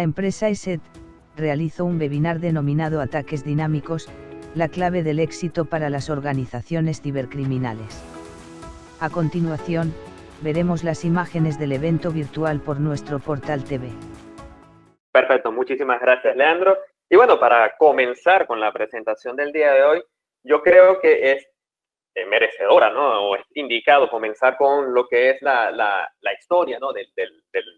La empresa ESET realizó un webinar denominado Ataques Dinámicos, la clave del éxito para las organizaciones cibercriminales. A continuación, veremos las imágenes del evento virtual por nuestro portal TV. Perfecto, muchísimas gracias, Leandro. Y bueno, para comenzar con la presentación del día de hoy, yo creo que es merecedora, ¿no? O es indicado comenzar con lo que es la historia, ¿no? del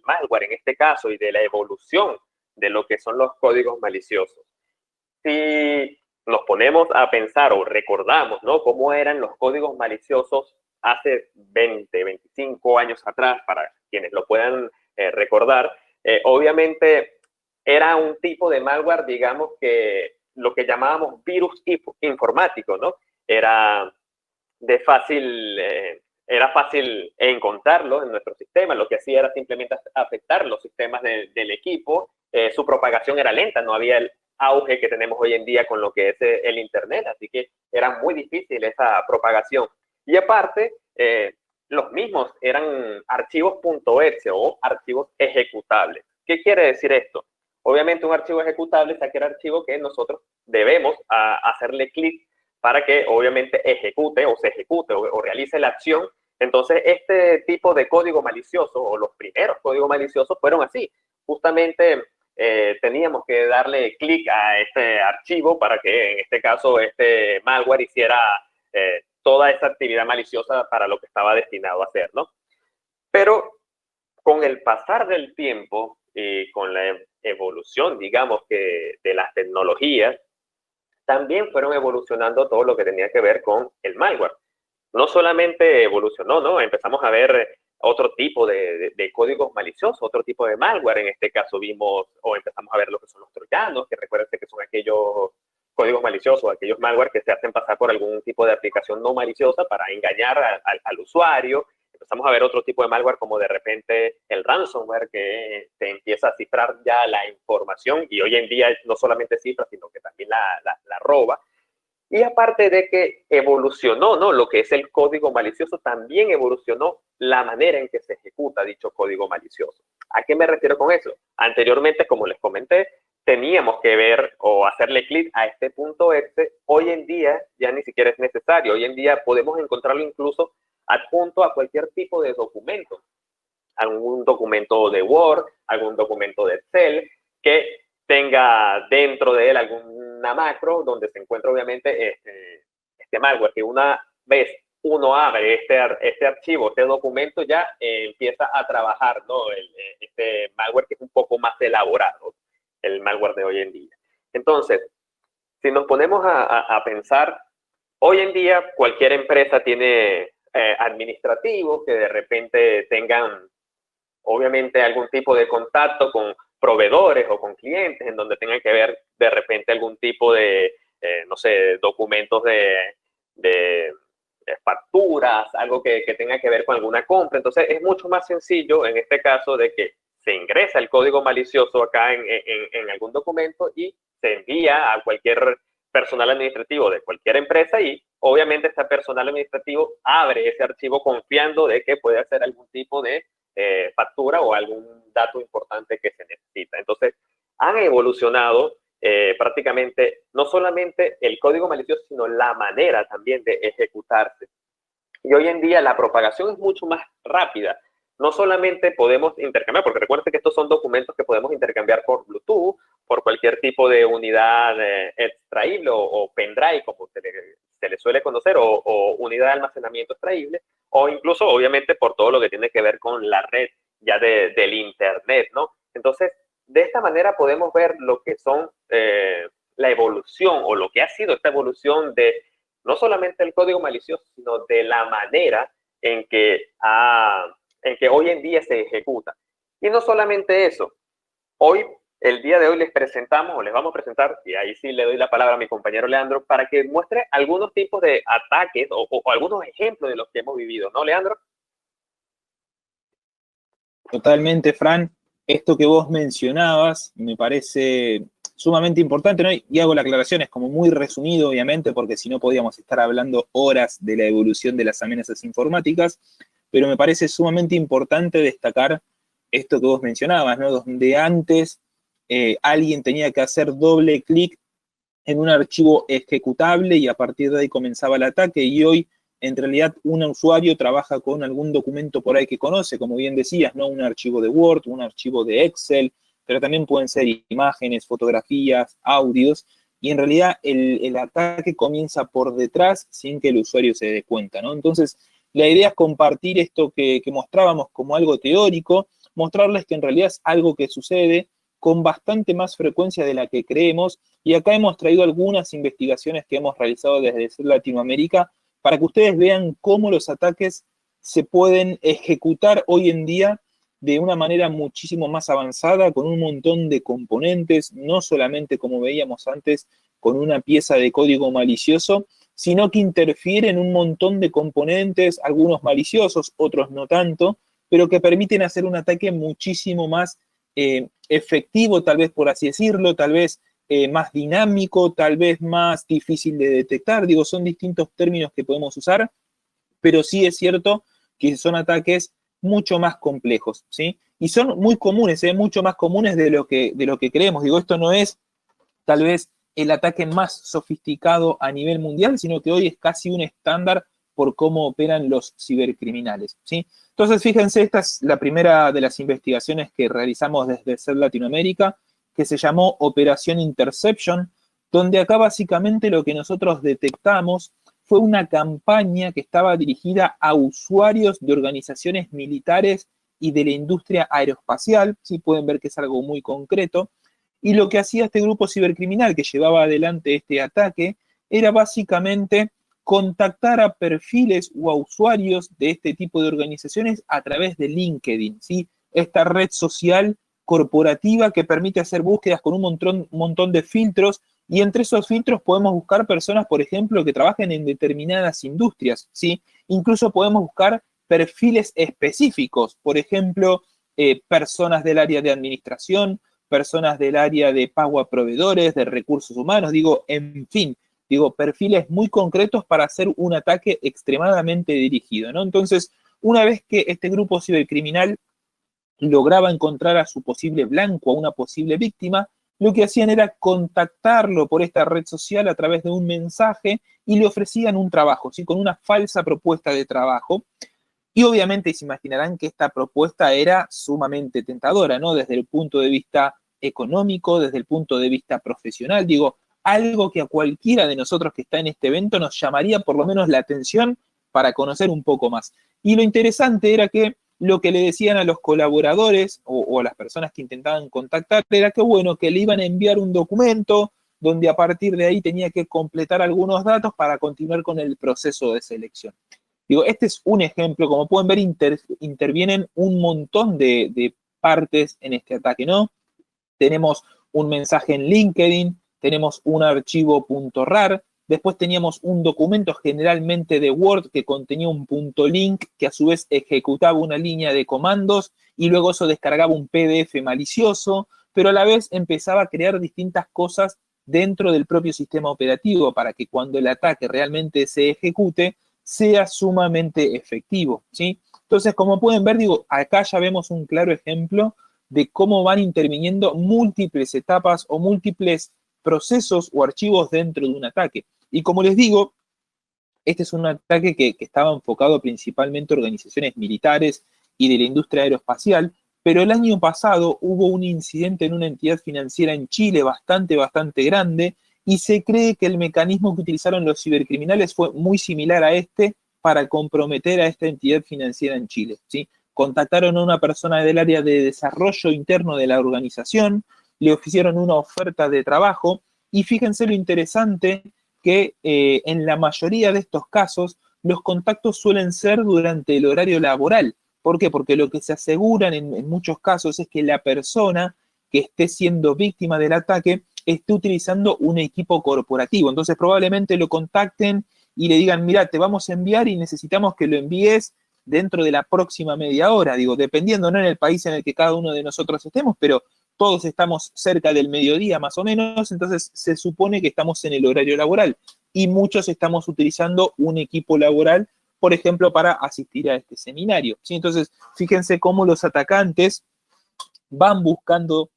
malware en este caso y de la evolución de lo que son los códigos maliciosos. Si nos ponemos a pensar o recordamos, ¿no? Cómo eran los códigos maliciosos hace 20, 25 años atrás, para quienes lo puedan recordar, obviamente era un tipo de malware, digamos, que lo que llamábamos virus informático, ¿no? Era fácil encontrarlo en nuestro sistema. Lo que hacía era simplemente afectar los sistemas del equipo. Su propagación era lenta, no había el auge que tenemos hoy en día con lo que es el Internet, así que era muy difícil esa propagación. Y aparte, los mismos eran archivos .exe o archivos ejecutables. ¿Qué quiere decir esto? Obviamente un archivo ejecutable es aquel archivo que nosotros debemos hacerle clic para que obviamente ejecute o se ejecute o realice la acción. Entonces, este tipo de código malicioso o los primeros códigos maliciosos fueron así. Justamente teníamos que darle clic a este archivo para que en este caso este malware hiciera toda esa actividad maliciosa para lo que estaba destinado a hacer, ¿no? Pero con el pasar del tiempo y con la evolución, digamos, que de las tecnologías, también fueron evolucionando todo lo que tenía que ver con el malware. No solamente evolucionó, ¿no? Empezamos a ver otro tipo de códigos maliciosos, otro tipo de malware. En este caso vimos o empezamos a ver lo que son los troyanos, que recuerden que son aquellos códigos maliciosos, aquellos malware que se hacen pasar por algún tipo de aplicación no maliciosa para engañar al usuario. Empezamos a ver otro tipo de malware como de repente el ransomware, que te empieza a cifrar ya la información y hoy en día no solamente cifra, sino que también la roba. Y aparte de que evolucionó, ¿no? Lo que es el código malicioso, también evolucionó la manera en que se ejecuta dicho código malicioso. ¿A qué me refiero con eso? Anteriormente, como les comenté, teníamos que ver o hacerle clic a este .exe. Hoy en día ya ni siquiera es necesario. Hoy en día podemos encontrarlo incluso adjunto a cualquier tipo de documento. Algún documento de Word, algún documento de Excel, que tenga dentro de él alguna macro donde se encuentra obviamente este malware, que una vez uno abre este archivo, este documento, ya empieza a trabajar, ¿no? Este malware que es un poco más elaborado, el malware de hoy en día. Entonces, si nos ponemos a pensar, hoy en día cualquier empresa tiene administrativos que de repente tengan obviamente algún tipo de contacto con proveedores o con clientes en donde tengan que ver de repente algún tipo de, no sé, documentos de facturas, algo que tenga que ver con alguna compra. Entonces es mucho más sencillo en este caso de que se ingresa el código malicioso acá en algún documento y se envía a cualquier personal administrativo de cualquier empresa y obviamente este personal administrativo abre ese archivo confiando de que puede hacer algún tipo de factura o algún dato importante que se necesita. Entonces, han evolucionado prácticamente no solamente el código malicioso, sino la manera también de ejecutarse. Y hoy en día la propagación es mucho más rápida. No solamente podemos intercambiar, porque recuerden que estos son documentos que podemos intercambiar por Bluetooth, por cualquier tipo de unidad extraíble o pendrive, como se le suele conocer, o unidad de almacenamiento extraíble, o incluso, obviamente, por todo lo que tiene que ver con la red ya del Internet, ¿no? Entonces, de esta manera podemos ver lo que son la evolución o lo que ha sido esta evolución de no solamente el código malicioso, sino de la manera en que hoy en día se ejecuta. Y no solamente eso, hoy, el día de hoy les presentamos, o les vamos a presentar, y ahí sí le doy la palabra a mi compañero Leandro, para que muestre algunos tipos de ataques o algunos ejemplos de los que hemos vivido, ¿no, Leandro? Totalmente, Fran. Esto que vos mencionabas me parece sumamente importante, ¿no? Y hago la aclaración, es como muy resumido, obviamente, porque si no podíamos estar hablando horas de la evolución de las amenazas informáticas, pero me parece sumamente importante destacar esto que vos mencionabas, ¿no? Donde antes alguien tenía que hacer doble clic en un archivo ejecutable y a partir de ahí comenzaba el ataque, y hoy en realidad un usuario trabaja con algún documento por ahí que conoce, como bien decías, ¿no? Un archivo de Word, un archivo de Excel, pero también pueden ser imágenes, fotografías, audios, y en realidad el ataque comienza por detrás sin que el usuario se dé cuenta, ¿no? Entonces, la idea es compartir esto que mostrábamos como algo teórico, mostrarles que en realidad es algo que sucede con bastante más frecuencia de la que creemos, y acá hemos traído algunas investigaciones que hemos realizado desde Latinoamérica para que ustedes vean cómo los ataques se pueden ejecutar hoy en día de una manera muchísimo más avanzada, con un montón de componentes, no solamente como veíamos antes, con una pieza de código malicioso, sino que interfieren un montón de componentes, algunos maliciosos, otros no tanto, pero que permiten hacer un ataque muchísimo más efectivo, tal vez por así decirlo, tal vez más dinámico, tal vez más difícil de detectar. Digo, son distintos términos que podemos usar, pero sí es cierto que son ataques mucho más complejos, ¿sí? Y son muy comunes, mucho más comunes de lo que creemos. Digo, esto no es tal vez el ataque más sofisticado a nivel mundial, sino que hoy es casi un estándar por cómo operan los cibercriminales, ¿sí? Entonces, fíjense, esta es la primera de las investigaciones que realizamos desde CERT Latinoamérica, que se llamó Operación Interception, donde acá básicamente lo que nosotros detectamos fue una campaña que estaba dirigida a usuarios de organizaciones militares y de la industria aeroespacial, ¿sí? Pueden ver que es algo muy concreto, y lo que hacía este grupo cibercriminal que llevaba adelante este ataque era básicamente contactar a perfiles o a usuarios de este tipo de organizaciones a través de LinkedIn, ¿sí? Esta red social corporativa que permite hacer búsquedas con un montón de filtros, y entre esos filtros podemos buscar personas, por ejemplo, que trabajen en determinadas industrias, ¿sí? Incluso podemos buscar perfiles específicos, por ejemplo, personas del área de administración, personas del área de pago a proveedores, de recursos humanos, digo, en fin, digo, perfiles muy concretos para hacer un ataque extremadamente dirigido, ¿no? Entonces, una vez que este grupo cibercriminal lograba encontrar a su posible blanco, a una posible víctima, lo que hacían era contactarlo por esta red social a través de un mensaje y le ofrecían un trabajo, ¿sí? Con una falsa propuesta de trabajo. Y obviamente se imaginarán que esta propuesta era sumamente tentadora, ¿no? Desde el punto de vista económico, desde el punto de vista profesional, digo, algo que a cualquiera de nosotros que está en este evento nos llamaría por lo menos la atención para conocer un poco más. Y lo interesante era que lo que le decían a los colaboradores o a las personas que intentaban contactar era que, bueno, que le iban a enviar un documento donde a partir de ahí tenía que completar algunos datos para continuar con el proceso de selección. Digo, este es un ejemplo, como pueden ver, intervienen un montón de partes en este ataque, ¿no? Tenemos un mensaje en LinkedIn, tenemos un archivo .rar, después teníamos un documento generalmente de Word que contenía un .link que a su vez ejecutaba una línea de comandos y luego eso descargaba un PDF malicioso, pero a la vez empezaba a crear distintas cosas dentro del propio sistema operativo para que cuando el ataque realmente se ejecute sea sumamente efectivo, ¿sí? Entonces, como pueden ver, digo, acá ya vemos un claro ejemplo de cómo van interviniendo múltiples etapas o múltiples procesos o archivos dentro de un ataque. Y como les digo, este es un ataque que estaba enfocado principalmente a organizaciones militares y de la industria aeroespacial, pero el año pasado hubo un incidente en una entidad financiera en Chile bastante grande, y se cree que el mecanismo que utilizaron los cibercriminales fue muy similar a este para comprometer a esta entidad financiera en Chile, ¿sí? Contactaron a una persona del área de desarrollo interno de la organización, le ofrecieron una oferta de trabajo, y fíjense lo interesante que en la mayoría de estos casos los contactos suelen ser durante el horario laboral. ¿Por qué? Porque lo que se aseguran en muchos casos es que la persona que esté siendo víctima del ataque esté utilizando un equipo corporativo. Entonces probablemente lo contacten y le digan, mira, te vamos a enviar y necesitamos que lo envíes dentro de la próxima media hora. Digo, dependiendo, no en el país en el que cada uno de nosotros estemos, pero todos estamos cerca del mediodía más o menos, entonces se supone que estamos en el horario laboral y muchos estamos utilizando un equipo laboral, por ejemplo, para asistir a este seminario, ¿sí? Entonces, fíjense cómo los atacantes van buscando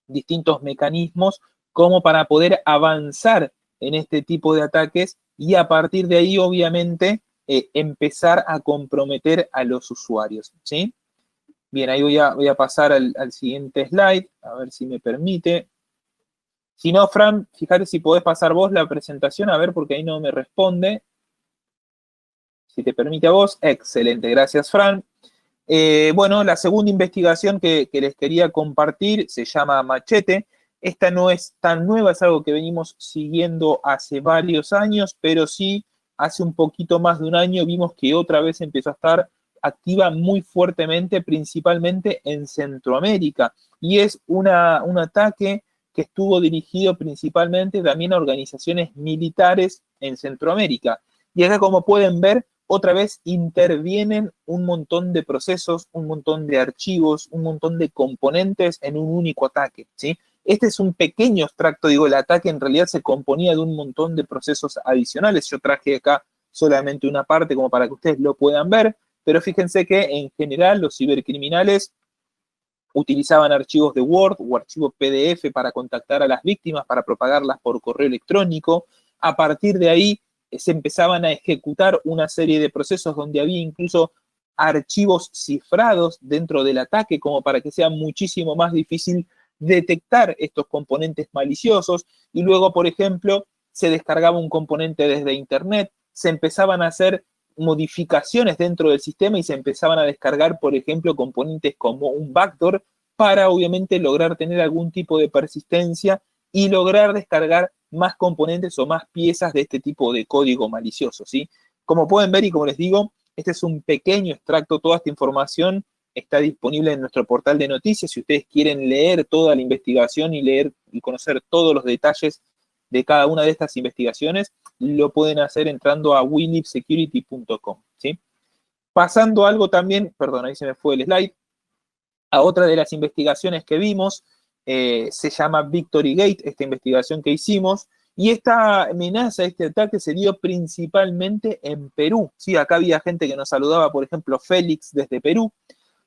distintos mecanismos como para poder avanzar en este tipo de ataques y a partir de ahí, obviamente, empezar a comprometer a los usuarios, ¿sí? Bien, ahí voy a pasar al siguiente slide, a ver si me permite. Si no, Fran, fíjate si podés pasar vos la presentación, a ver, porque ahí no me responde. Si te permite a vos, excelente, gracias, Fran. Bueno, la segunda investigación que les quería compartir se llama Machete. Esta no es tan nueva, es algo que venimos siguiendo hace varios años, pero sí hace un poquito más de un año vimos que otra vez empezó a estar activa muy fuertemente, principalmente en Centroamérica. Y es un ataque que estuvo dirigido principalmente también a organizaciones militares en Centroamérica. Y acá, como pueden ver, otra vez intervienen un montón de procesos, un montón de archivos, un montón de componentes en un único ataque, ¿sí? Este es un pequeño extracto, digo, el ataque en realidad se componía de un montón de procesos adicionales. Yo traje acá solamente una parte como para que ustedes lo puedan ver, pero fíjense que en general los cibercriminales utilizaban archivos de Word o archivos PDF para contactar a las víctimas, para propagarlas por correo electrónico. A partir de ahí se empezaban a ejecutar una serie de procesos donde había incluso archivos cifrados dentro del ataque, como para que sea muchísimo más difícil detectar estos componentes maliciosos. Y luego, por ejemplo, se descargaba un componente desde Internet, se empezaban a hacer modificaciones dentro del sistema y se empezaban a descargar, por ejemplo, componentes como un backdoor para, obviamente, lograr tener algún tipo de persistencia y lograr descargar más componentes o más piezas de este tipo de código malicioso, ¿sí? Como pueden ver y como les digo, este es un pequeño extracto, toda esta información está disponible en nuestro portal de noticias. Si ustedes quieren leer toda la investigación y leer y conocer todos los detalles de cada una de estas investigaciones, lo pueden hacer entrando a winlipsecurity.com, ¿sí? Pasando a algo también, perdón, ahí se me fue el slide, a otra de las investigaciones que vimos, se llama Victory Gate, esta investigación que hicimos, y esta amenaza, este ataque se dio principalmente en Perú, ¿sí? Acá había gente que nos saludaba, por ejemplo, Félix desde Perú,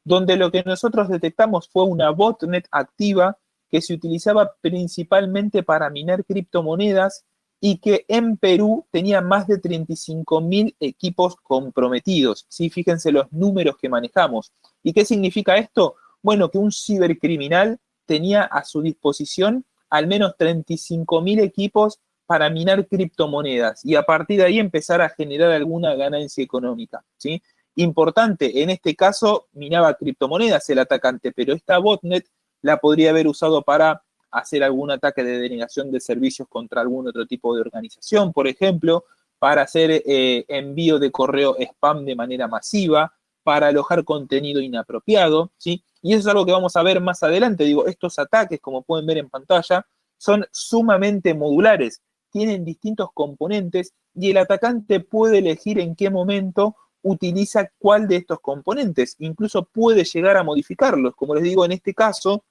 donde lo que nosotros detectamos fue una botnet activa que se utilizaba principalmente para minar criptomonedas y que en Perú tenía más de 35.000 equipos comprometidos. ¿Sí? Fíjense los números que manejamos. ¿Y qué significa esto? Bueno, que un cibercriminal tenía a su disposición al menos 35.000 equipos para minar criptomonedas y a partir de ahí empezar a generar alguna ganancia económica, ¿sí? Importante, en este caso minaba criptomonedas el atacante, pero esta botnet la podría haber usado para hacer algún ataque de denegación de servicios contra algún otro tipo de organización, por ejemplo, para hacer envío de correo spam de manera masiva, para alojar contenido inapropiado, ¿sí? Y eso es algo que vamos a ver más adelante. Digo, estos ataques, como pueden ver en pantalla, son sumamente modulares, tienen distintos componentes y el atacante puede elegir en qué momento utiliza cuál de estos componentes, incluso puede llegar a modificarlos. Como les digo, en este caso,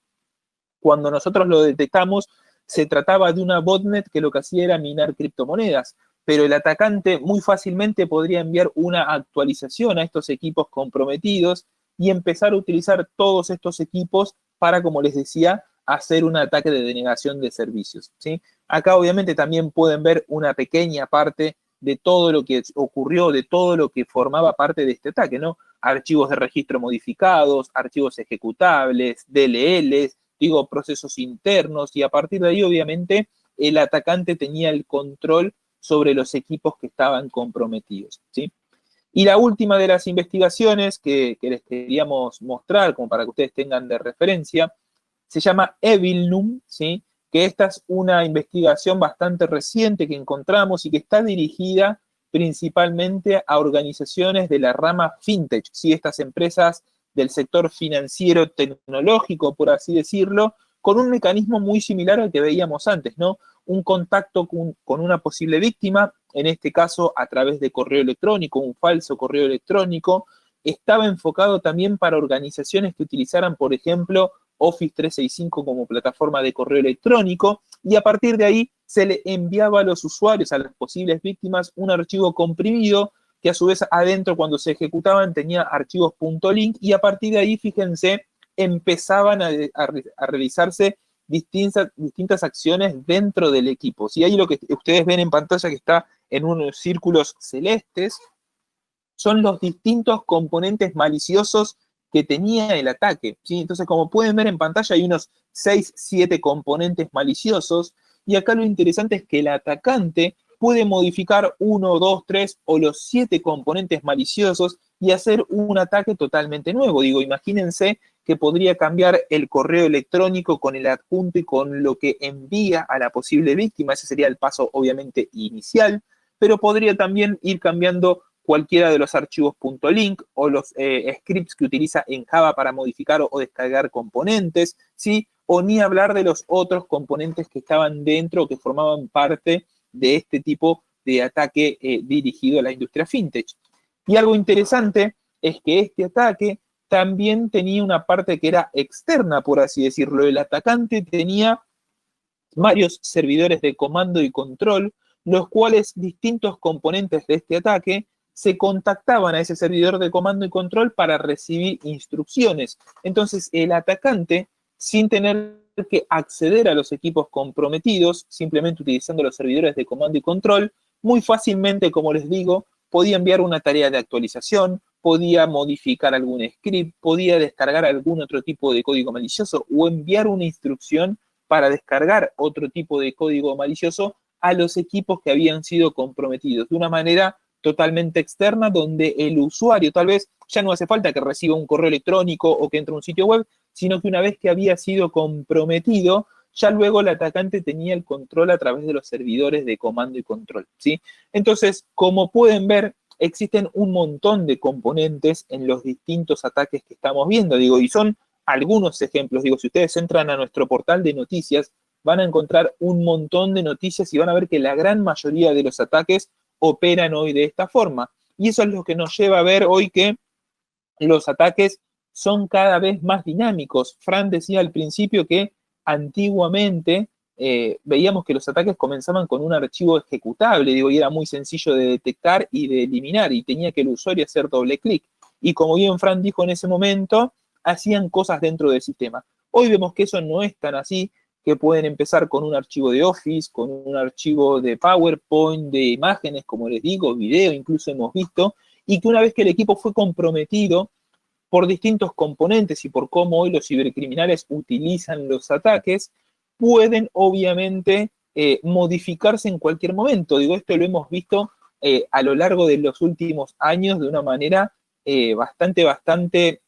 cuando nosotros lo detectamos, se trataba de una botnet que lo que hacía era minar criptomonedas, pero el atacante muy fácilmente podría enviar una actualización a estos equipos comprometidos y empezar a utilizar todos estos equipos para, como les decía, hacer un ataque de denegación de servicios, ¿sí? Acá obviamente también pueden ver una pequeña parte de todo lo que ocurrió, de todo lo que formaba parte de este ataque, ¿no? Archivos de registro modificados, archivos ejecutables, DLLs, digo, procesos internos, y a partir de ahí, obviamente, el atacante tenía el control sobre los equipos que estaban comprometidos, ¿sí? Y la última de las investigaciones que les queríamos mostrar, como para que ustedes tengan de referencia, se llama Evilnum, ¿sí? Que esta es una investigación bastante reciente que encontramos y que está dirigida principalmente a organizaciones de la rama fintech, ¿sí? Estas empresas del sector financiero tecnológico, por así decirlo, con un mecanismo muy similar al que veíamos antes, ¿no? Un contacto con una posible víctima, en este caso a través de correo electrónico, un falso correo electrónico. Estaba enfocado también para organizaciones que utilizaran, por ejemplo, Office 365 como plataforma de correo electrónico, y a partir de ahí se le enviaba a los usuarios, a las posibles víctimas, un archivo comprimido que a su vez adentro cuando se ejecutaban tenía archivos .link y a partir de ahí, fíjense, empezaban a realizarse distintas acciones dentro del equipo. ¿Sí? Ahí lo que ustedes ven en pantalla que está en unos círculos celestes son los distintos componentes maliciosos que tenía el ataque, ¿sí? Entonces, como pueden ver en pantalla, hay unos 6, 7 componentes maliciosos, y acá lo interesante es que el atacante puede modificar 1, 2, 3 o los 7 componentes maliciosos y hacer un ataque totalmente nuevo. Digo, imagínense que podría cambiar el correo electrónico con el adjunto y con lo que envía a la posible víctima. Ese sería el paso, obviamente, inicial, pero podría también ir cambiando cualquiera de los archivos .link o los scripts que utiliza en Java para modificar o descargar componentes, ¿sí? O ni hablar de los otros componentes que estaban dentro o que formaban parte de este tipo de ataque dirigido a la industria fintech. Y algo interesante es que este ataque también tenía una parte que era externa, por así decirlo. El atacante tenía varios servidores de comando y control, los cuales distintos componentes de este ataque se contactaban a ese servidor de comando y control para recibir instrucciones. Entonces, el atacante, sin tener que acceder a los equipos comprometidos, simplemente utilizando los servidores de comando y control, muy fácilmente, como les digo, podía enviar una tarea de actualización, podía modificar algún script, podía descargar algún otro tipo de código malicioso o enviar una instrucción para descargar otro tipo de código malicioso a los equipos que habían sido comprometidos, de una manera totalmente externa, donde el usuario tal vez ya no hace falta que reciba un correo electrónico o que entre a un sitio web, sino que una vez que había sido comprometido, ya luego el atacante tenía el control a través de los servidores de comando y control, ¿sí? Entonces, como pueden ver, existen un montón de componentes en los distintos ataques que estamos viendo, digo, y son algunos ejemplos. Digo, si ustedes entran a nuestro portal de noticias, van a encontrar un montón de noticias y van a ver que la gran mayoría de los ataques operan hoy de esta forma. Y eso es lo que nos lleva a ver hoy que los ataques son cada vez más dinámicos. Fran decía al principio que antiguamente veíamos que los ataques comenzaban con un archivo ejecutable, digo, y era muy sencillo de detectar y de eliminar, y tenía que el usuario hacer doble clic. Y como bien Fran dijo en ese momento, hacían cosas dentro del sistema. Hoy vemos que eso no es tan así, que pueden empezar con un archivo de Office, con un archivo de PowerPoint, de imágenes, como les digo, video, incluso hemos visto, y que una vez que el equipo fue comprometido por distintos componentes y por cómo hoy los cibercriminales utilizan los ataques, pueden obviamente modificarse en cualquier momento. Digo, esto lo hemos visto a lo largo de los últimos años de una manera bastante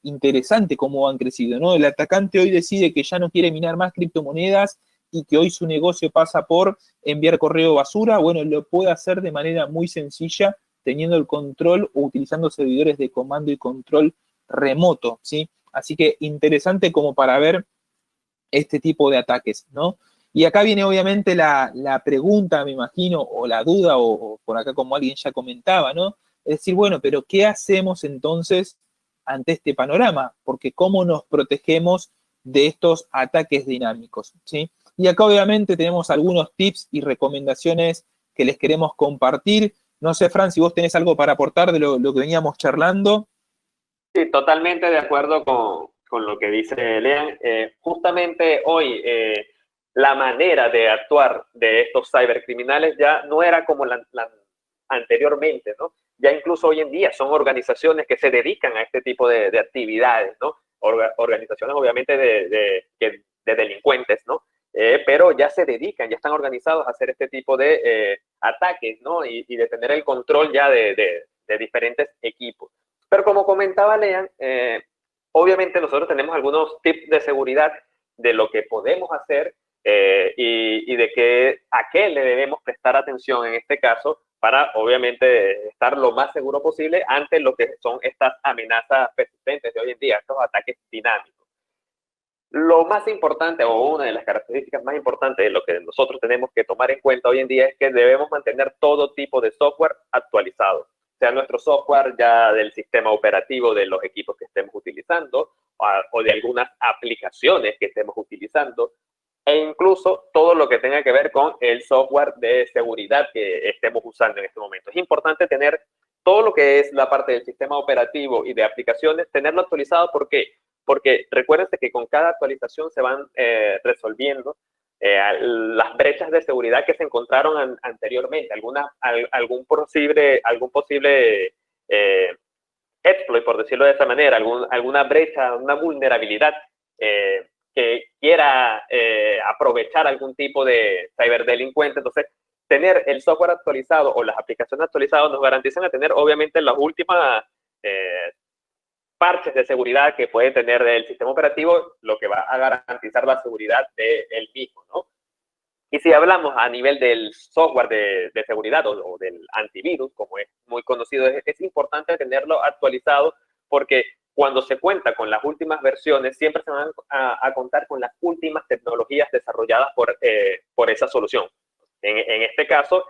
interesante cómo han crecido, ¿no? El atacante hoy decide que ya no quiere minar más criptomonedas y que hoy su negocio pasa por enviar correo basura. Bueno, lo puede hacer de manera muy sencilla, teniendo el control o utilizando servidores de comando y control remoto, ¿sí? Así que interesante como para ver este tipo de ataques, ¿no? Y acá viene obviamente la pregunta, me imagino, o la duda, o por acá como alguien ya comentaba, ¿no? Es decir, bueno, pero ¿qué hacemos entonces ante este panorama? Porque ¿cómo nos protegemos de estos ataques dinámicos? ¿Sí? Y acá obviamente tenemos algunos tips y recomendaciones que les queremos compartir. No sé, Fran, si vos tenés algo para aportar de lo que veníamos charlando. Sí, totalmente de acuerdo con lo que dice Lean. Justamente hoy la manera de actuar de estos cibercriminales ya no era como anteriormente, ¿no? Ya incluso hoy en día son organizaciones que se dedican a este tipo de actividades, ¿no? Organizaciones obviamente de delincuentes, ¿no? Pero ya se dedican, ya están organizados a hacer este tipo de ataques, ¿no? Y de tener el control ya de diferentes equipos. Pero como comentaba Lean, obviamente nosotros tenemos algunos tips de seguridad de lo que podemos hacer y de a qué le debemos prestar atención en este caso para obviamente estar lo más seguro posible ante lo que son estas amenazas persistentes de hoy en día, estos ataques dinámicos. Lo más importante, o una de las características más importantes de lo que nosotros tenemos que tomar en cuenta hoy en día es que debemos mantener todo tipo de software actualizado, sea nuestro software ya del sistema operativo de los equipos que estemos utilizando o de algunas aplicaciones que estemos utilizando, e incluso todo lo que tenga que ver con el software de seguridad que estemos usando en este momento. Es importante tener todo lo que es la parte del sistema operativo y de aplicaciones, tenerlo actualizado. ¿Por qué? porque recuérdense que con cada actualización se van resolviendo las brechas de seguridad que se encontraron anteriormente, algún posible exploit, por decirlo de esa manera, alguna brecha, una vulnerabilidad que quiera aprovechar algún tipo de ciberdelincuente. Entonces, tener el software actualizado o las aplicaciones actualizadas nos garantizan a tener, obviamente, las últimas parches de seguridad que puede tener el sistema operativo, lo que va a garantizar la seguridad del mismo, ¿no? Y si hablamos a nivel del software de seguridad o del antivirus, como es muy conocido, es importante tenerlo actualizado porque cuando se cuenta con las últimas versiones, siempre se van a contar con las últimas tecnologías desarrolladas por esa solución. En este caso,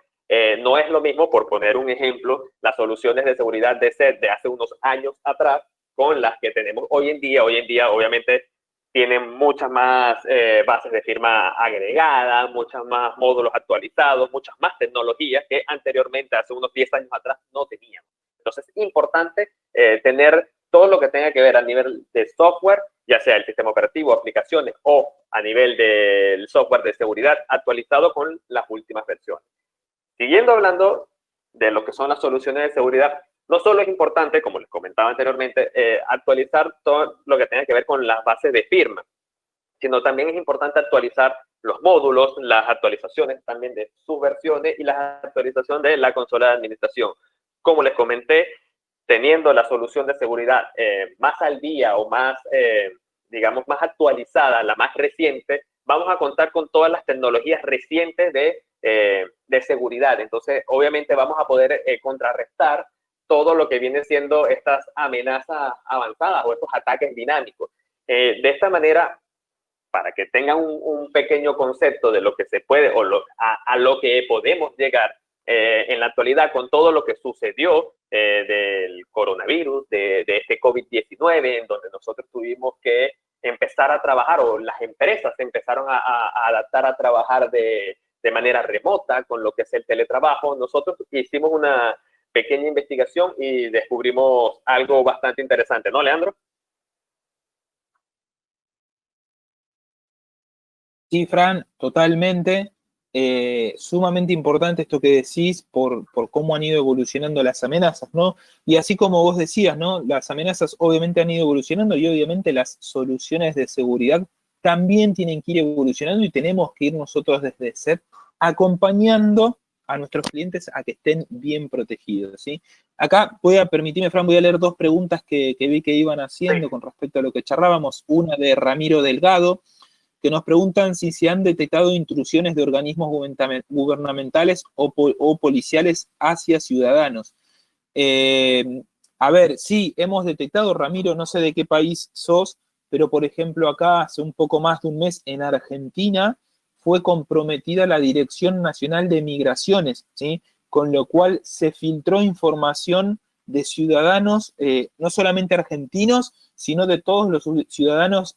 no es lo mismo, por poner un ejemplo, las soluciones de seguridad de SET de hace unos años atrás con las que tenemos hoy en día. Hoy en día, obviamente, tienen muchas más bases de firma agregadas, muchos más módulos actualizados, muchas más tecnologías que anteriormente, hace unos 10 años atrás, no teníamos. Entonces, es importante tener todo lo que tenga que ver a nivel de software, ya sea el sistema operativo, aplicaciones o a nivel del software de seguridad actualizado con las últimas versiones. Siguiendo hablando de lo que son las soluciones de seguridad, no solo es importante, como les comentaba anteriormente, actualizar todo lo que tenga que ver con las bases de firma, sino también es importante actualizar los módulos, las actualizaciones también de sus versiones y la actualización de la consola de administración. Como les comenté, teniendo la solución de seguridad más al día o más, digamos, más actualizada, la más reciente, vamos a contar con todas las tecnologías recientes de seguridad. Entonces, obviamente vamos a poder contrarrestar todo lo que viene siendo estas amenazas avanzadas o estos ataques dinámicos. De esta manera, para que tengan un pequeño concepto de lo que se puede o a lo que podemos llegar en la actualidad con todo lo que sucedió del coronavirus, de este COVID-19, en donde nosotros tuvimos que empezar a trabajar, o las empresas se empezaron a adaptar a trabajar de manera remota con lo que es el teletrabajo. Nosotros hicimos una pequeña investigación y descubrimos algo bastante interesante, ¿no, Leandro? Sí, Fran, totalmente. Sumamente importante esto que decís por cómo han ido evolucionando las amenazas, ¿no? Y así como vos decías, ¿no? Las amenazas obviamente han ido evolucionando y obviamente las soluciones de seguridad también tienen que ir evolucionando y tenemos que ir nosotros desde SET acompañando a nuestros clientes a que estén bien protegidos, ¿sí? Acá permitirme, Fran, voy a leer dos preguntas que vi que iban haciendo con respecto a lo que charlábamos. Una de Ramiro Delgado, que nos preguntan si se han detectado intrusiones de organismos gubernamentales o policiales hacia ciudadanos. A ver, sí, hemos detectado, Ramiro, no sé de qué país sos, pero por ejemplo acá hace un poco más de un mes en Argentina fue comprometida la Dirección Nacional de Migraciones, ¿sí? Con lo cual se filtró información de ciudadanos, no solamente argentinos, sino de todos los ciudadanos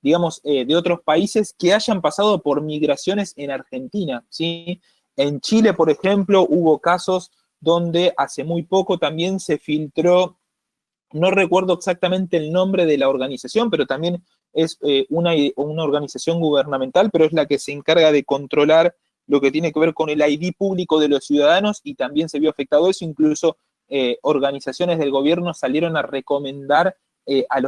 digamos, de otros países que hayan pasado por migraciones en Argentina, ¿sí? En Chile, por ejemplo, hubo casos donde hace muy poco también se filtró, no recuerdo exactamente el nombre de la organización, pero también es una organización gubernamental, pero es la que se encarga de controlar lo que tiene que ver con el ID público de los ciudadanos y también se vio afectado eso, incluso organizaciones del gobierno salieron a recomendar a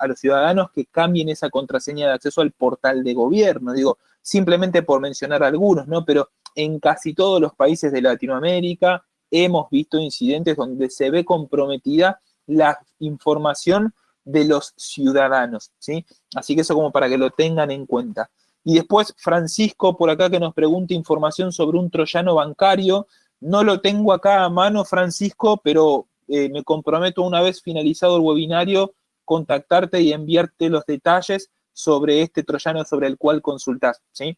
los ciudadanos que cambien esa contraseña de acceso al portal de gobierno, digo, simplemente por mencionar algunos, ¿no? Pero en casi todos los países de Latinoamérica hemos visto incidentes donde se ve comprometida la información de los ciudadanos, ¿sí? Así que eso como para que lo tengan en cuenta. Y después Francisco por acá que nos pregunta información sobre un troyano bancario. No lo tengo acá a mano, Francisco, pero me comprometo una vez finalizado el webinario contactarte y enviarte los detalles sobre este troyano sobre el cual consultás, ¿sí?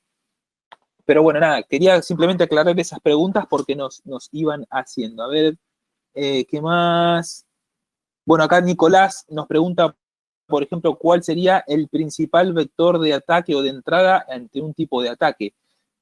Pero bueno, nada, quería simplemente aclarar esas preguntas porque nos iban haciendo. A ver, ¿qué más? Bueno, acá Nicolás nos pregunta, por ejemplo, ¿cuál sería el principal vector de ataque o de entrada ante un tipo de ataque?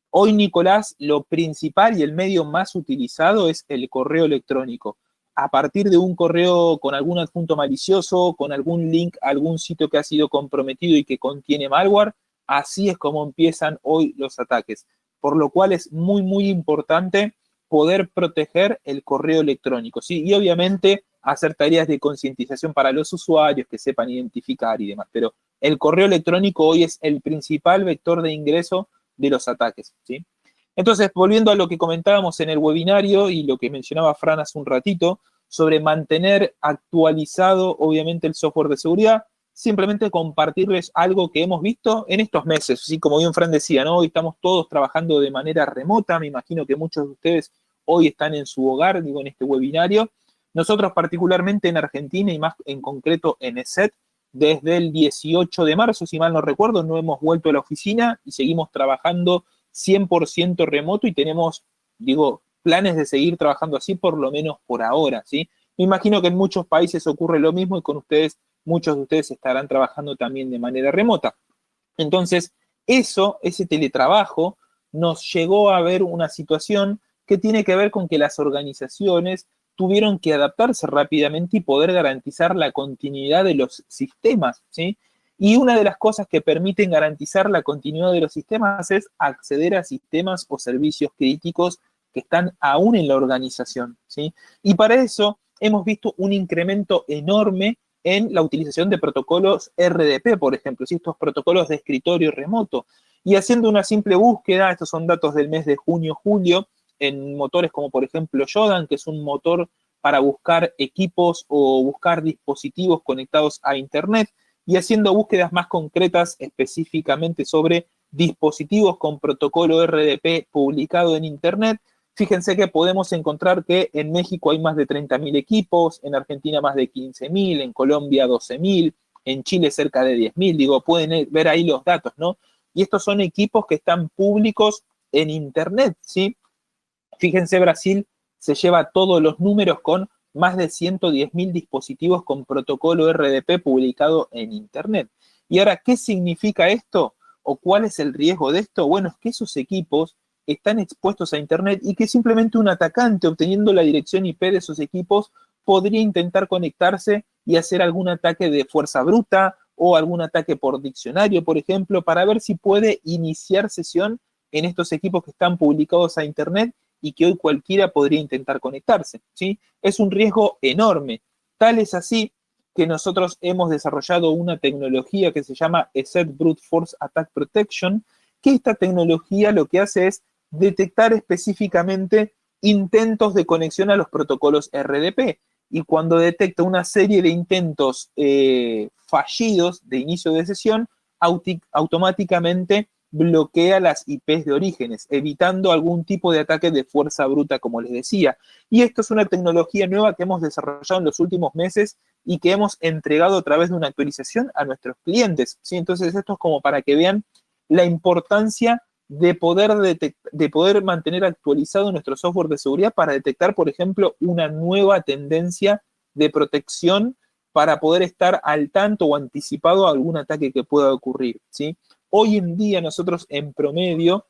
Hoy, Nicolás, lo principal y el medio más utilizado es el correo electrónico. a partir de un correo con algún adjunto malicioso, con algún link a algún sitio que ha sido comprometido y que contiene malware. Así es como empiezan hoy los ataques, por lo cual es muy, muy importante poder proteger el correo electrónico, ¿sí? Y obviamente hacer tareas de concientización para los usuarios que sepan identificar y demás, pero el correo electrónico hoy es el principal vector de ingreso de los ataques, ¿sí? Entonces, volviendo a lo que comentábamos en el webinario y lo que mencionaba Fran hace un ratito, sobre mantener actualizado, obviamente, el software de seguridad, simplemente compartirles algo que hemos visto en estos meses, así como bien Fran decía, ¿no? Hoy estamos todos trabajando de manera remota, me imagino que muchos de ustedes hoy están en su hogar, digo, en este webinario. Nosotros particularmente en Argentina y más en concreto en ESET, desde el 18 de marzo, si mal no recuerdo, no hemos vuelto a la oficina y seguimos trabajando 100% remoto y tenemos, digo, planes de seguir trabajando así por lo menos por ahora, ¿sí? Me imagino que en muchos países ocurre lo mismo y con ustedes, muchos de ustedes estarán trabajando también de manera remota. Entonces, ese teletrabajo, nos llegó a ver una situación que tiene que ver con que las organizaciones tuvieron que adaptarse rápidamente y poder garantizar la continuidad de los sistemas, ¿sí? Y una de las cosas que permiten garantizar la continuidad de los sistemas es acceder a sistemas o servicios críticos que están aún en la organización, ¿sí? Y para eso hemos visto un incremento enorme en la utilización de protocolos RDP, por ejemplo, ¿sí? Estos protocolos de escritorio remoto. Y haciendo una simple búsqueda, estos son datos del mes de junio-julio, en motores como por ejemplo Yodan, que es un motor para buscar equipos o buscar dispositivos conectados a Internet, y haciendo búsquedas más concretas específicamente sobre dispositivos con protocolo RDP publicado en Internet, fíjense que podemos encontrar que en México hay más de 30.000 equipos, en Argentina más de 15.000, en Colombia 12.000, en Chile cerca de 10.000, digo, pueden ver ahí los datos, ¿no? Y estos son equipos que están públicos en Internet, ¿sí? Fíjense, Brasil se lleva todos los números con más de 110.000 dispositivos con protocolo RDP publicado en Internet. Y ahora, ¿qué significa esto? ¿O cuál es el riesgo de esto? Bueno, es que esos equipos están expuestos a Internet y que simplemente un atacante, obteniendo la dirección IP de esos equipos, podría intentar conectarse y hacer algún ataque de fuerza bruta o algún ataque por diccionario, por ejemplo, para ver si puede iniciar sesión en estos equipos que están publicados a Internet y que hoy cualquiera podría intentar conectarse, ¿sí? Es un riesgo enorme. Tal es así que nosotros hemos desarrollado una tecnología que se llama ESET Brute Force Attack Protection, que esta tecnología lo que hace es detectar específicamente intentos de conexión a los protocolos RDP. Y cuando detecta una serie de intentos fallidos de inicio de sesión, automáticamente bloquea las IPs de orígenes, evitando algún tipo de ataque de fuerza bruta, como les decía. Y esto es una tecnología nueva que hemos desarrollado en los últimos meses y que hemos entregado a través de una actualización a nuestros clientes, ¿sí? Entonces, esto es como para que vean la importancia de poder mantener actualizado nuestro software de seguridad para detectar, por ejemplo, una nueva tendencia de protección para poder estar al tanto o anticipado a algún ataque que pueda ocurrir, ¿sí? Hoy en día nosotros en promedio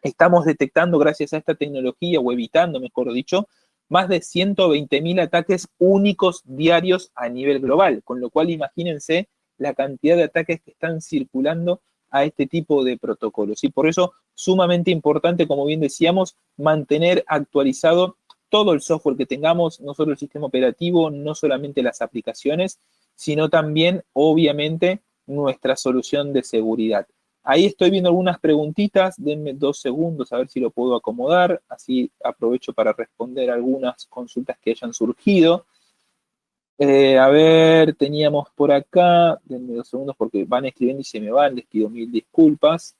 estamos detectando, gracias a esta tecnología, o evitando, mejor dicho, más de 120.000 ataques únicos diarios a nivel global, con lo cual imagínense la cantidad de ataques que están circulando a este tipo de protocolos. Y por eso, sumamente importante, como bien decíamos, mantener actualizado todo el software que tengamos, no solo el sistema operativo, no solamente las aplicaciones, sino también, obviamente, nuestra solución de seguridad. Ahí estoy viendo algunas preguntitas, denme 2 segundos a ver si lo puedo acomodar, así aprovecho para responder algunas consultas que hayan surgido. A ver, teníamos por acá, denme 2 segundos porque van escribiendo y se me van, les pido 1000 disculpas.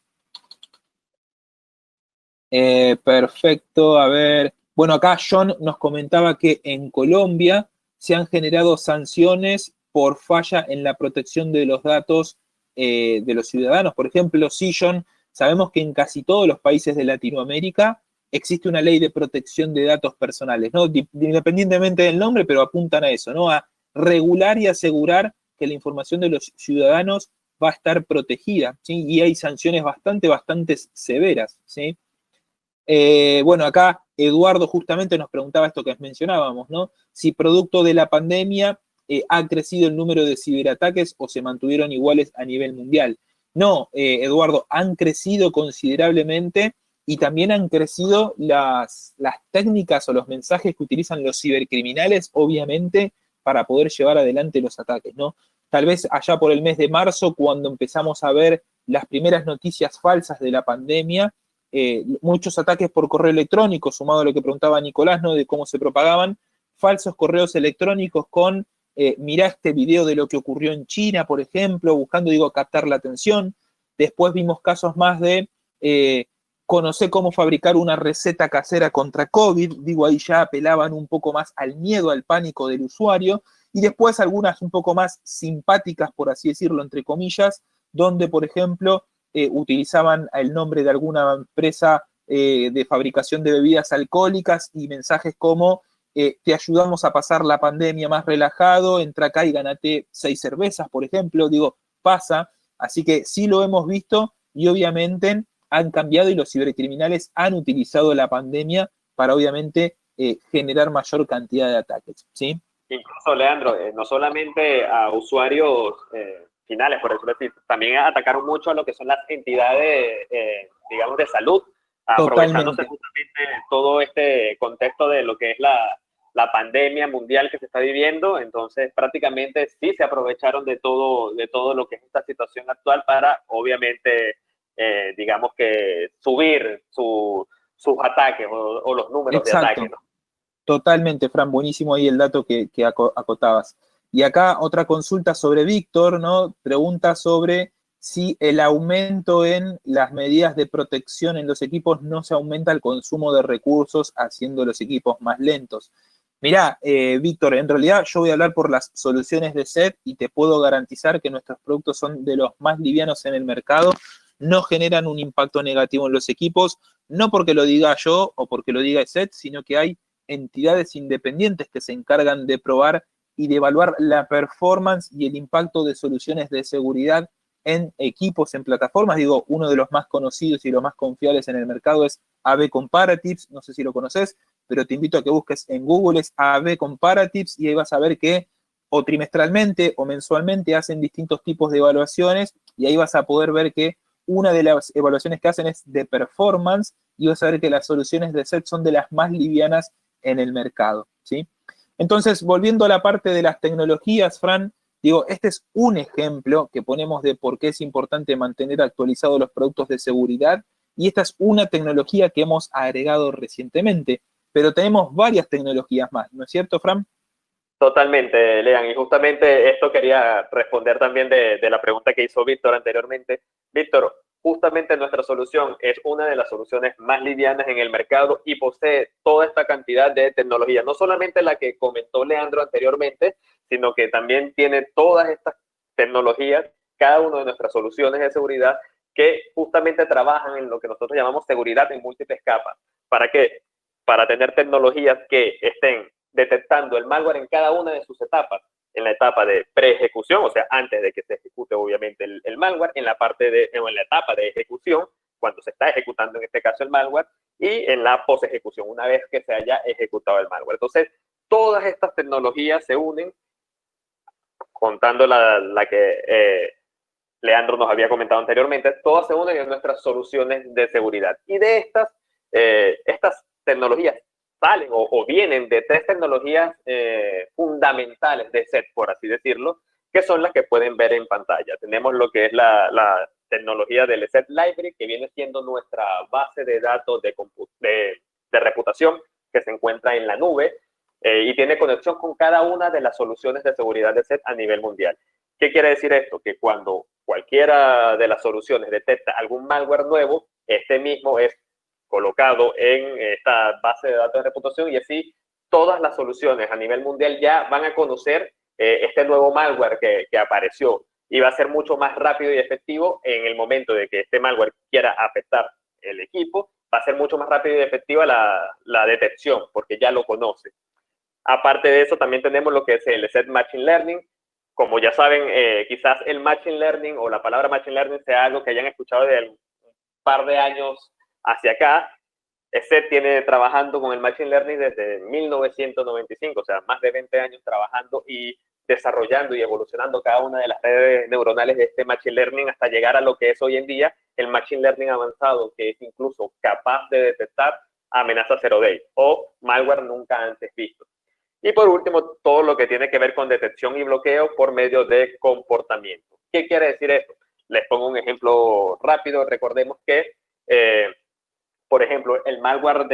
Perfecto, a ver. Bueno, acá John nos comentaba que en Colombia se han generado sanciones por falla en la protección de los datos de los ciudadanos. Por ejemplo, sí, John, sabemos que en casi todos los países de Latinoamérica existe una ley de protección de datos personales, ¿no? Independientemente del nombre, pero apuntan a eso, ¿no? A regular y asegurar que la información de los ciudadanos va a estar protegida, ¿sí? Y hay sanciones bastante severas, ¿sí? Bueno, acá Eduardo justamente nos preguntaba esto que mencionábamos, ¿no? Si producto de la pandemia ha crecido el número de ciberataques o se mantuvieron iguales a nivel mundial. No, Eduardo, han crecido considerablemente y también han crecido las técnicas o los mensajes que utilizan los cibercriminales, obviamente, para poder llevar adelante los ataques, ¿no? Tal vez allá por el mes de marzo, cuando empezamos a ver las primeras noticias falsas de la pandemia, muchos ataques por correo electrónico, sumado a lo que preguntaba Nicolás, ¿no? De cómo se propagaban, falsos correos electrónicos con mirá este video de lo que ocurrió en China, por ejemplo, buscando, captar la atención. Después vimos casos más de conocer cómo fabricar una receta casera contra COVID, ahí ya apelaban un poco más al miedo, al pánico del usuario, y después algunas un poco más simpáticas, por así decirlo, entre comillas, donde, por ejemplo, utilizaban el nombre de alguna empresa de fabricación de bebidas alcohólicas y mensajes como te ayudamos a pasar la pandemia más relajado, entra acá y ganate 6 cervezas, por ejemplo, pasa, así que sí lo hemos visto y obviamente han cambiado y los cibercriminales han utilizado la pandemia para obviamente generar mayor cantidad de ataques, ¿sí? Incluso, Leandro, no solamente a usuarios finales, por decirlo así, también atacaron mucho a lo que son las entidades, digamos, de salud, aprovechándose Totalmente. justamente todo este contexto de lo que es la pandemia mundial que se está viviendo. Entonces prácticamente sí se aprovecharon de todo lo que es esta situación actual para, obviamente, digamos que subir sus ataques o los números de ataques, Exacto. ¿no? Totalmente, Fran, buenísimo ahí el dato que acotabas. Y acá otra consulta sobre Víctor, ¿no? Pregunta sobre si el aumento en las medidas de protección en los equipos no se aumenta el consumo de recursos haciendo los equipos más lentos. Mirá, Víctor, en realidad yo voy a hablar por las soluciones de SET y te puedo garantizar que nuestros productos son de los más livianos en el mercado, no generan un impacto negativo en los equipos, no porque lo diga yo o porque lo diga SET, sino que hay entidades independientes que se encargan de probar y de evaluar la performance y el impacto de soluciones de seguridad en equipos, en plataformas. Uno de los más conocidos y los más confiables en el mercado es AB Comparatives, no sé si lo conoces, pero te invito a que busques en Google, es AB Comparatives, y ahí vas a ver que o trimestralmente o mensualmente hacen distintos tipos de evaluaciones, y ahí vas a poder ver que una de las evaluaciones que hacen es de performance, y vas a ver que las soluciones de SET son de las más livianas en el mercado, ¿sí? Entonces, volviendo a la parte de las tecnologías, Fran, este es un ejemplo que ponemos de por qué es importante mantener actualizados los productos de seguridad, y esta es una tecnología que hemos agregado recientemente, pero tenemos varias tecnologías más, ¿no es cierto, Fran? Totalmente, Lean, y justamente esto quería responder también de la pregunta que hizo Víctor anteriormente. Víctor, justamente nuestra solución es una de las soluciones más livianas en el mercado y posee toda esta cantidad de tecnología, no solamente la que comentó Leandro anteriormente, sino que también tiene todas estas tecnologías, cada una de nuestras soluciones de seguridad que justamente trabajan en lo que nosotros llamamos seguridad en múltiples capas. ¿Para qué? Para tener tecnologías que estén detectando el malware en cada una de sus etapas. En la etapa de pre-ejecución, o sea, antes de que se ejecute obviamente el malware, en la etapa de ejecución, cuando se está ejecutando en este caso el malware, y en la post-ejecución, una vez que se haya ejecutado el malware. Entonces, todas estas tecnologías se unen, contando la que Leandro nos había comentado anteriormente, todas se unen en nuestras soluciones de seguridad. Y de estas tecnologías salen o vienen de 3 tecnologías fundamentales de SET, por así decirlo, que son las que pueden ver en pantalla. Tenemos lo que es la tecnología del SET Library, que viene siendo nuestra base de datos de reputación que se encuentra en la nube y tiene conexión con cada una de las soluciones de seguridad de SET a nivel mundial. ¿Qué quiere decir esto? Que cuando cualquiera de las soluciones detecta algún malware nuevo, este mismo es colocado en esta base de datos de reputación y así todas las soluciones a nivel mundial ya van a conocer este nuevo malware que apareció y va a ser mucho más rápido y efectivo en el momento de que este malware quiera afectar el equipo, va a ser mucho más rápido y efectiva la detección porque ya lo conoce. Aparte de eso, también tenemos lo que es el SET Machine Learning. Como ya saben, quizás el Machine Learning o la palabra Machine Learning sea algo que hayan escuchado de un par de años hacia acá. ESET tiene trabajando con el Machine Learning desde 1995, o sea, más de 20 años trabajando y desarrollando y evolucionando cada una de las redes neuronales de este Machine Learning hasta llegar a lo que es hoy en día el Machine Learning avanzado, que es incluso capaz de detectar amenazas zero day o malware nunca antes visto. Y por último, todo lo que tiene que ver con detección y bloqueo por medio de comportamiento. ¿Qué quiere decir esto? Les pongo un ejemplo rápido. Recordemos que, por ejemplo, el malware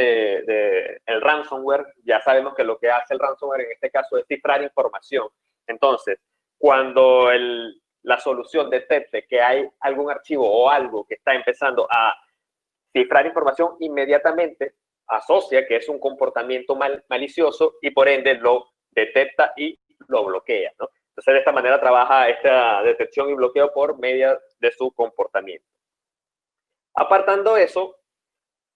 el ransomware, ya sabemos que lo que hace el ransomware en este caso es cifrar información. Entonces, cuando la solución detecte que hay algún archivo o algo que está empezando a cifrar información, inmediatamente asocia que es un comportamiento malicioso y por ende lo detecta y lo bloquea, ¿no? Entonces, de esta manera trabaja esta detección y bloqueo por medio de su comportamiento. Apartando eso,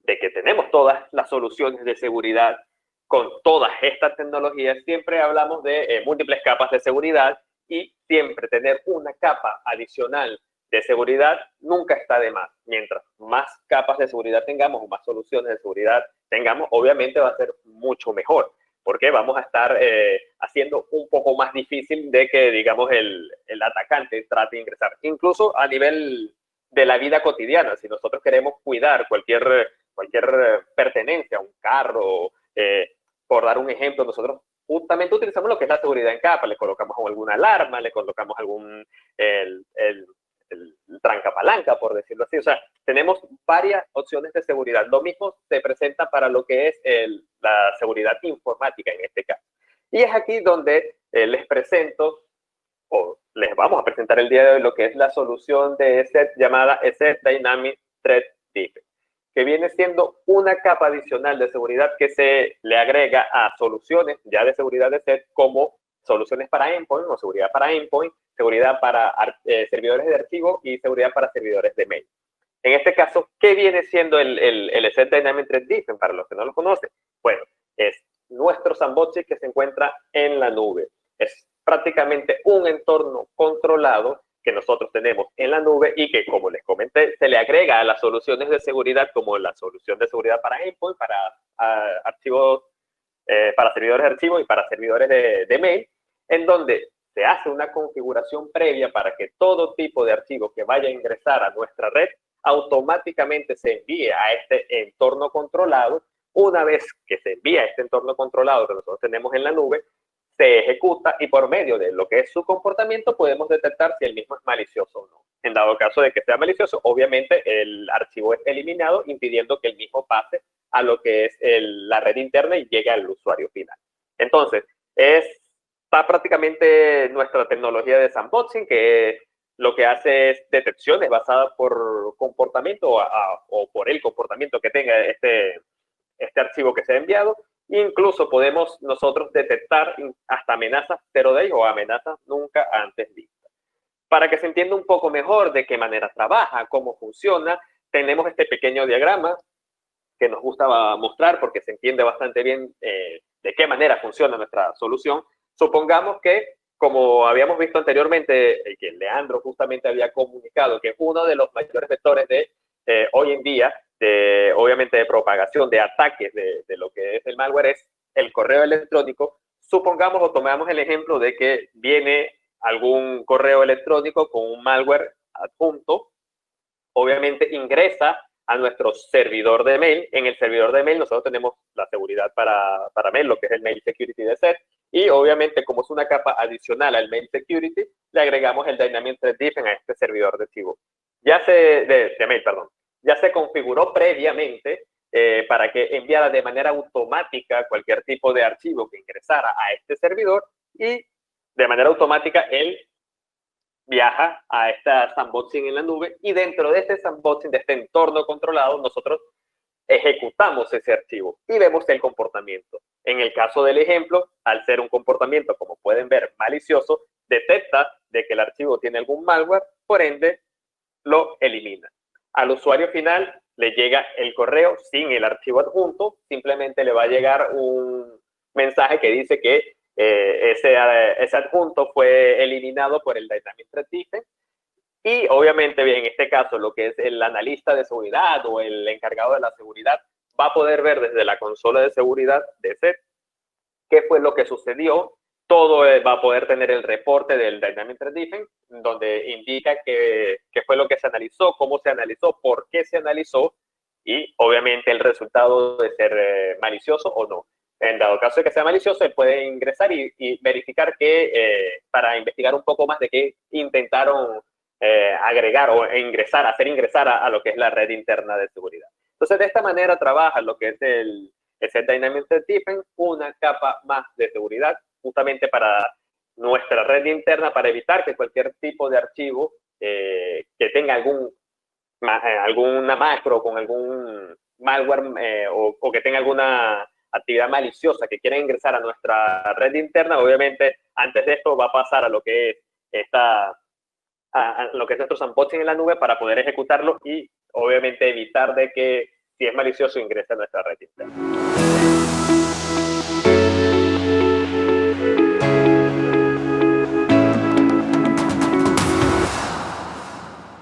de que tenemos todas las soluciones de seguridad con todas estas tecnologías, siempre hablamos de múltiples capas de seguridad y siempre tener una capa adicional de seguridad nunca está de más. Mientras más capas de seguridad tengamos o más soluciones de seguridad tengamos, obviamente va a ser mucho mejor, porque vamos a estar haciendo un poco más difícil de que, digamos, el atacante trate de ingresar. Incluso a nivel de la vida cotidiana, si nosotros queremos cuidar cualquier pertenencia, un carro, por dar un ejemplo, nosotros justamente utilizamos lo que es la seguridad en capa, le colocamos alguna alarma, le colocamos el trancapalanca, por decirlo así. O sea, tenemos varias opciones de seguridad. Lo mismo se presenta para lo que es la seguridad informática en este caso. Y es aquí donde les presento, o les vamos a presentar el día de hoy, lo que es la solución de ESET llamada ESET Dynamic Threat Defense, que viene siendo una capa adicional de seguridad que se le agrega a soluciones ya de seguridad de ESET, como soluciones para endpoint o seguridad para endpoint, seguridad para servidores de archivo y seguridad para servidores de mail. En este caso, ¿qué viene siendo el ESET Dynamic Threat Defense? Para los que no lo conocen, bueno, es nuestro sandboxing que se encuentra en la nube. Es prácticamente un entorno controlado que nosotros tenemos en la nube y que, como les comenté, se le agrega a las soluciones de seguridad, como la solución de seguridad para endpoint, para archivos, para servidores de archivo y para servidores de mail, en donde se hace una configuración previa para que todo tipo de archivo que vaya a ingresar a nuestra red automáticamente se envíe a este entorno controlado. Una vez que se envía a este entorno controlado que nosotros tenemos en la nube, se ejecuta y por medio de lo que es su comportamiento podemos detectar si el mismo es malicioso o no. En dado caso de que sea malicioso, obviamente el archivo es eliminado, impidiendo que el mismo pase a lo que es la red interna y llegue al usuario final. Entonces, está prácticamente nuestra tecnología de sandboxing, que lo que hace es detecciones basadas por comportamiento o por el comportamiento que tenga este archivo que se ha enviado. Incluso podemos nosotros detectar hasta amenazas zero day o amenazas nunca antes vistas. Para que se entienda un poco mejor de qué manera trabaja, cómo funciona, tenemos este pequeño diagrama que nos gusta mostrar porque se entiende bastante bien de qué manera funciona nuestra solución. Supongamos que, como habíamos visto anteriormente, que Leandro justamente había comunicado que uno de los mayores vectores de hoy en día, obviamente de propagación, de ataques de lo que es el malware, es el correo electrónico. Supongamos o tomamos el ejemplo de que viene algún correo electrónico con un malware adjunto, obviamente ingresa a nuestro servidor de mail. En el servidor de mail nosotros tenemos la seguridad para mail, lo que es el Mail Security de ESET, y obviamente como es una capa adicional al Mail Security, le agregamos el Dynamic Threat Defense a este servidor de archivo. De mail, perdón. Ya se configuró previamente para que enviara de manera automática cualquier tipo de archivo que ingresara a este servidor y de manera automática él viaja a esta sandboxing en la nube y dentro de este sandboxing, de este entorno controlado, nosotros ejecutamos ese archivo y vemos el comportamiento. En el caso del ejemplo, al ser un comportamiento, como pueden ver, malicioso, detecta de que el archivo tiene algún malware, por ende, lo elimina. Al usuario final le llega el correo sin el archivo adjunto, simplemente le va a llegar un mensaje que dice que ese adjunto fue eliminado por el Dynamic Threat Defense. Y obviamente, en este caso, lo que es el analista de seguridad o el encargado de la seguridad va a poder ver desde la consola de seguridad de SET qué fue lo que sucedió. Todo va a poder tener el reporte del Dynamic Threat Defense, donde indica qué fue lo que se analizó, cómo se analizó, por qué se analizó y obviamente el resultado de ser malicioso o no. En dado caso de que sea malicioso, él puede ingresar y verificar para investigar un poco más de qué intentaron agregar o hacer ingresar a lo que es la red interna de seguridad. Entonces, de esta manera trabaja lo que es el Dynamic Threat Defense, una capa más de seguridad, justamente para nuestra red interna, para evitar que cualquier tipo de archivo que tenga alguna macro con algún malware o que tenga alguna actividad maliciosa que quiera ingresar a nuestra red interna, obviamente antes de esto va a pasar a lo que es lo que es nuestro sandboxing en la nube para poder ejecutarlo y obviamente evitar de que si es malicioso ingrese a nuestra red interna.